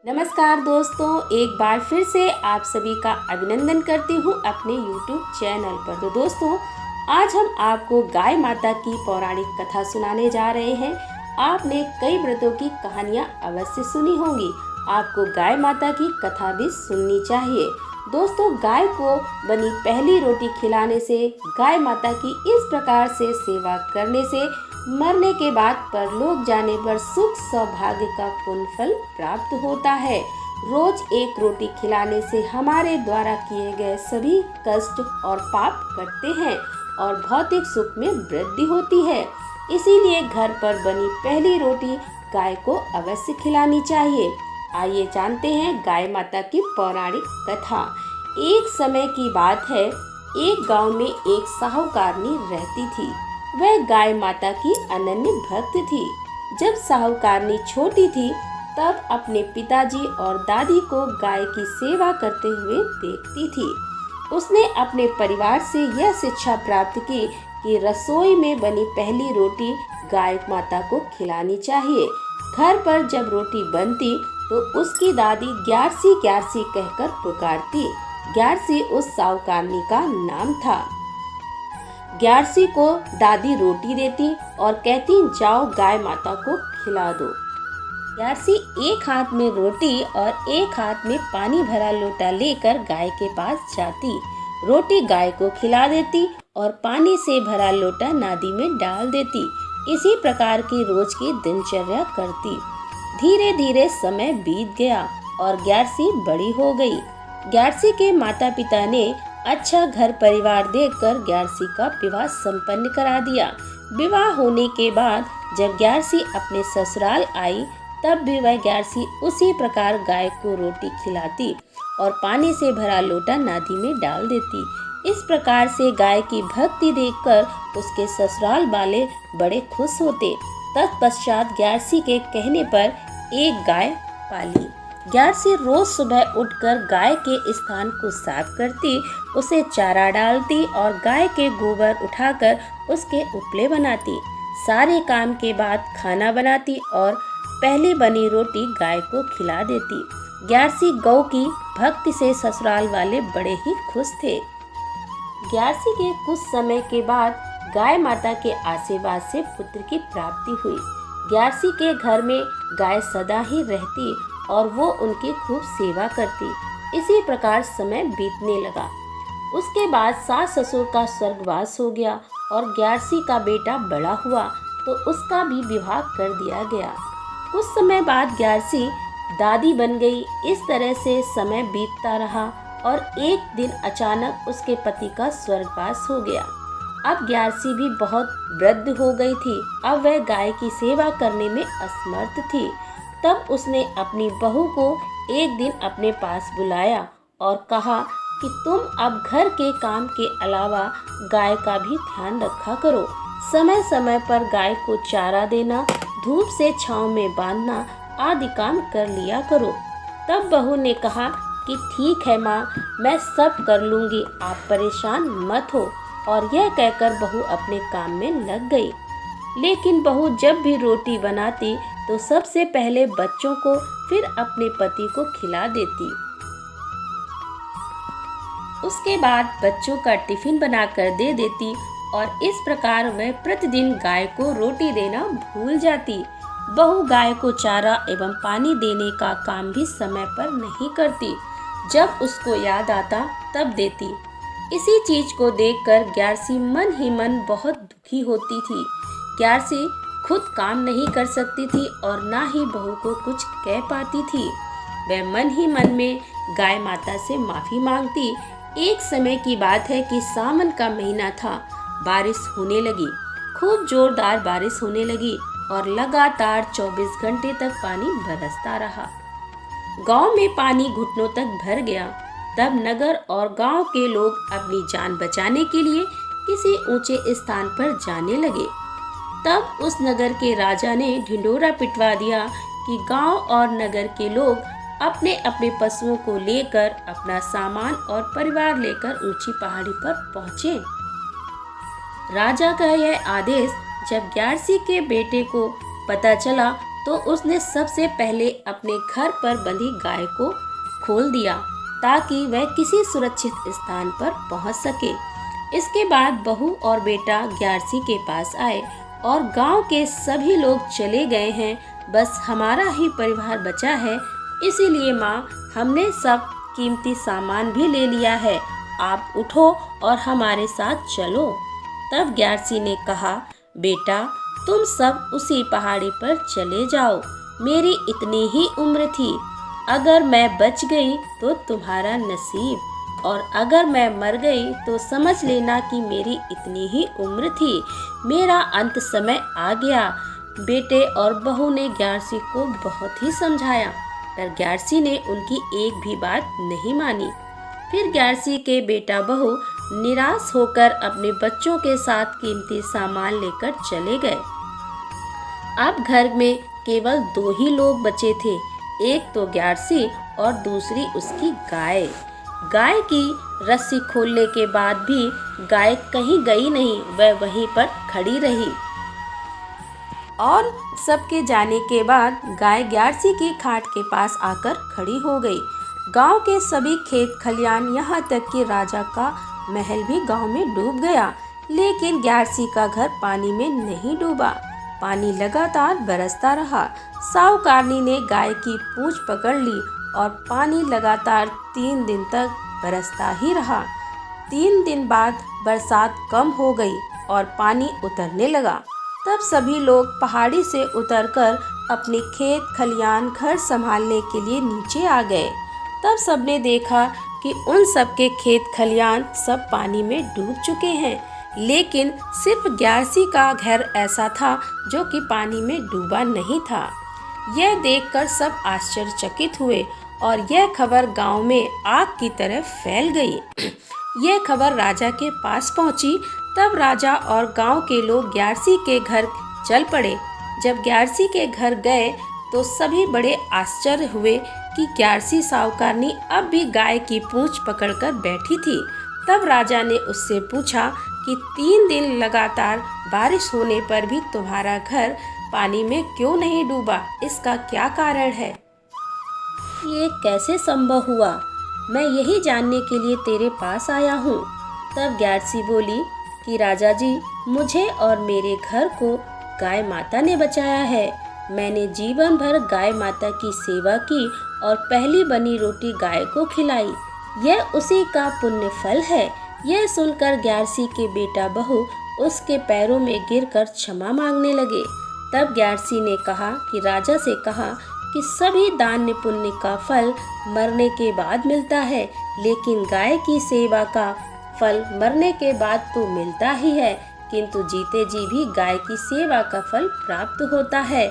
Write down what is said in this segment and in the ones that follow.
नमस्कार दोस्तों, एक बार फिर से आप सभी का अभिनंदन करती हूँ अपने YouTube चैनल पर। तो दोस्तों, आज हम आपको गाय माता की पौराणिक कथा सुनाने जा रहे हैं। आपने कई व्रतों की कहानियाँ अवश्य सुनी होंगी, आपको गाय माता की कथा भी सुननी चाहिए। दोस्तों, गाय को बनी पहली रोटी खिलाने से, गाय माता की इस प्रकार से सेवा करने से मरने के बाद परलोक जाने पर सुख सौभाग्य का पुण्य फल प्राप्त होता है। रोज एक रोटी खिलाने से हमारे द्वारा किए गए सभी कष्ट और पाप कटते हैं और भौतिक सुख में वृद्धि होती है। इसीलिए घर पर बनी पहली रोटी गाय को अवश्य खिलानी चाहिए। आइए जानते हैं गाय माता की पौराणिक कथा। एक समय की बात है, एक गांव में एक साहूकारनी रहती थी। वह गाय माता की अनन्य भक्त थी। जब साहूकारनी छोटी थी तब अपने पिताजी और दादी को गाय की सेवा करते हुए देखती थी। उसने अपने परिवार से यह शिक्षा प्राप्त की कि रसोई में बनी पहली रोटी गाय माता को खिलानी चाहिए। घर पर जब रोटी बनती तो उसकी दादी ग्यारसी ग्यारसी कहकर पुकारती। ग्यारसी उस साहूकारनी का नाम था। ग्यारसी को दादी रोटी देती और कहती, जाओ गाय माता को खिला दो। ग्यारसी एक हाथ में रोटी और एक हाथ में पानी भरा लोटा लेकर गाय के पास जाती। रोटी गाय को खिला देती और पानी से भरा लोटा नादी में डाल देती। इसी प्रकार की रोज की दिनचर्या करती। धीरे धीरे समय बीत गया और ग्यारसी बड़ी हो गई। ग्यारसी के माता पिता ने अच्छा घर परिवार देखकर ग्यारसी का विवाह संपन्न करा दिया। विवाह होने के बाद जब ग्यारसी अपने ससुराल आई तब भी वह ग्यारसी उसी प्रकार गाय को रोटी खिलाती और पानी से भरा लोटा नादी में डाल देती। इस प्रकार से गाय की भक्ति देखकर उसके ससुराल वाले बड़े खुश होते। तत्पश्चात ग्यारसी के कहने पर एक गाय पाली। ग्यारसी रोज सुबह उठकर गाय के स्थान को साफ करती, उसे चारा डालती और गाय के गोबर उठाकर उसके उपले बनाती। सारे काम के बाद खाना बनाती और पहली बनी रोटी गाय को खिला देती। ग्यारसी गौ की भक्ति से ससुराल वाले बड़े ही खुश थे। ग्यारसी के कुछ समय के बाद गाय माता के आशीर्वाद से पुत्र की प्राप्ति हुई। ग्यारसी के घर में गाय सदा ही रहती और वो उनकी खूब सेवा करती। इसी प्रकार समय बीतने लगा। उसके बाद सास ससुर का स्वर्गवास हो गया और ग्यारसी का बेटा बड़ा हुआ तो उसका भी विवाह कर दिया गया। कुछ समय बाद ग्यारसी दादी बन गई। इस तरह से समय बीतता रहा और एक दिन अचानक उसके पति का स्वर्गवास हो गया। अब ग्यारसी भी बहुत वृद्ध हो गई थी। अब वह गाय की सेवा करने में असमर्थ थी। तब उसने अपनी बहू को एक दिन अपने पास बुलाया और कहा कि तुम अब घर के काम के अलावा गाय का भी ध्यान रखा करो। समय समय पर गाय को चारा देना, धूप से छांव में बांधना आदि काम कर लिया करो। तब बहू ने कहा कि ठीक है माँ, मैं सब कर लूँगी, आप परेशान मत हो। और यह कहकर बहू अपने काम में लग गई। लेकिन बहू जब भी रोटी बनाती तो सबसे पहले बच्चों को फिर अपने पति को खिला देती। उसके बाद बच्चों का टिफिन बनाकर दे देती और इस प्रकार वह प्रतिदिन गाय को रोटी देना भूल जाती। बहू गाय को चारा एवं पानी देने का काम भी समय पर नहीं करती। जब उसको याद आता तब देती। इसी चीज को देखकर ग्यारसी मन ही मन बहुत दुखी होती थी। ग्यारसी खुद काम नहीं कर सकती थी और ना ही बहू को कुछ कह पाती थी। वह मन ही मन में गाय माता से माफी मांगती। एक समय की बात है कि सावन का महीना था। बारिश होने लगी, खूब जोरदार बारिश होने लगी और लगातार 24 घंटे तक पानी बरसता रहा। गांव में पानी घुटनों तक भर गया। तब नगर और गांव के लोग अपनी जान बचाने के लिए किसी ऊंचे स्थान पर जाने लगे। तब उस नगर के राजा ने ढिंढोरा पिटवा दिया कि गांव और नगर के लोग अपने अपने पशुओं को लेकर, अपना सामान और परिवार लेकर ऊंची पहाड़ी पर पहुंचे। राजा का यह आदेश जब ग्यारसी के बेटे को पता चला तो उसने सबसे पहले अपने घर पर बंधी गाय को खोल दिया ताकि वह किसी सुरक्षित स्थान पर पहुंच सके। इसके बाद बहू और बेटा ग्यारसी के पास आए और गांव के सभी लोग चले गए हैं, बस हमारा ही परिवार बचा है, इसीलिए माँ हमने सब कीमती सामान भी ले लिया है, आप उठो और हमारे साथ चलो। तब ग्यारसी ने कहा, बेटा तुम सब उसी पहाड़ी पर चले जाओ, मेरी इतनी ही उम्र थी, अगर मैं बच गई तो तुम्हारा नसीब, और अगर मैं मर गई तो समझ लेना कि मेरी इतनी ही उम्र थी, मेरा अंत समय आ गया। बेटे और बहू ने ग्यारसी को बहुत ही समझाया, पर ग्यारसी ने उनकी एक भी बात नहीं मानी। फिर ग्यारसी के बेटा बहू निराश होकर अपने बच्चों के साथ कीमती सामान लेकर चले गए। अब घर में केवल 2 ही लोग बचे थे, एक तो ग्यारसी और दूसरी उसकी गाय। गाय की रस्सी खोलने के बाद भी गाय कहीं गई नहीं, वह वहीं पर खड़ी रही। और सबके जाने के बाद गाय ग्यारसी की खाट के पास आकर खड़ी हो गई। गांव के सभी खेत खलियान, यहाँ तक कि राजा का महल भी गांव में डूब गया, लेकिन ग्यारसी का घर पानी में नहीं डूबा। पानी लगातार बरसता रहा। साहूकारनी ने गाय की पूंछ पकड़ ली और पानी लगातार 3 दिन तक बरसता ही रहा। 3 दिन बाद बरसात कम हो गई और पानी उतरने लगा। तब सभी लोग पहाड़ी से उतरकर अपने खेत खलियान, घर संभालने के लिए नीचे आ गए। तब सबने देखा कि उन सबके खेत खलियान सब पानी में डूब चुके हैं, लेकिन सिर्फ ग्यारसी का घर ऐसा था जो कि पानी में डूबा नहीं था। यह देखकर सब आश्चर्यचकित हुए और यह खबर गांव में आग की तरह फैल गई। यह खबर राजा के पास पहुंची। तब राजा और गांव के लोग ग्यारसी के घर चल पड़े। जब ग्यारसी के घर गए तो सभी बड़े आश्चर्य हुए कि ग्यारसी साहूकारनी अब भी गाय की पूंछ पकड़कर बैठी थी। तब राजा ने उससे पूछा कि 3 दिन लगातार बारिश होने पर भी तुम्हारा घर पानी में क्यों नहीं डूबा, इसका क्या कारण है? ये कैसे संभव हुआ? मैं यही जानने के लिए तेरे पास आया हूँ। तब ग्यारसी बोली कि राजा जी, मुझे और मेरे घर को गाय माता ने बचाया है। मैंने जीवन भर गाय माता की सेवा की और पहली बनी रोटी गाय को खिलाई, यह उसी का पुण्य फल है। यह सुनकर ग्यारसी के बेटा बहू उसके पैरों में गिरकर क्षमा मांगने लगे। तब ग्यारसी ने कहा कि राजा से कहा कि सभी दान पुण्य का फल मरने के बाद मिलता है, लेकिन गाय की सेवा का फल मरने के बाद तो मिलता ही है, किंतु जीते जी भी गाय की सेवा का फल प्राप्त होता है।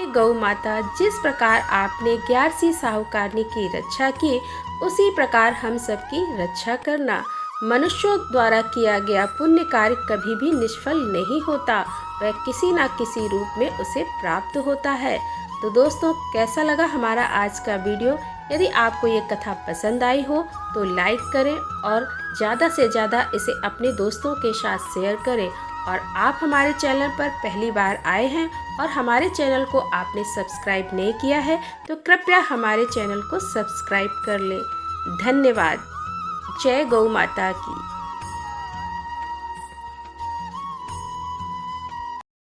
गौ माता, जिस प्रकार आपने ग्यारसी साहूकारनी की रक्षा की, उसी प्रकार हम सबकी रक्षा करना। मनुष्यों द्वारा किया गया पुण्य कार्य कभी भी निष्फल नहीं होता, वह किसी न किसी रूप में उसे प्राप्त होता है। तो दोस्तों, कैसा लगा हमारा आज का वीडियो? यदि आपको ये कथा पसंद आई हो तो लाइक करें और ज़्यादा से ज़्यादा इसे अपने दोस्तों के साथ शेयर करें। और आप हमारे चैनल पर पहली बार आए हैं और हमारे चैनल को आपने सब्सक्राइब नहीं किया है तो कृपया हमारे चैनल को सब्सक्राइब कर लें। धन्यवाद। जय गौ माता की।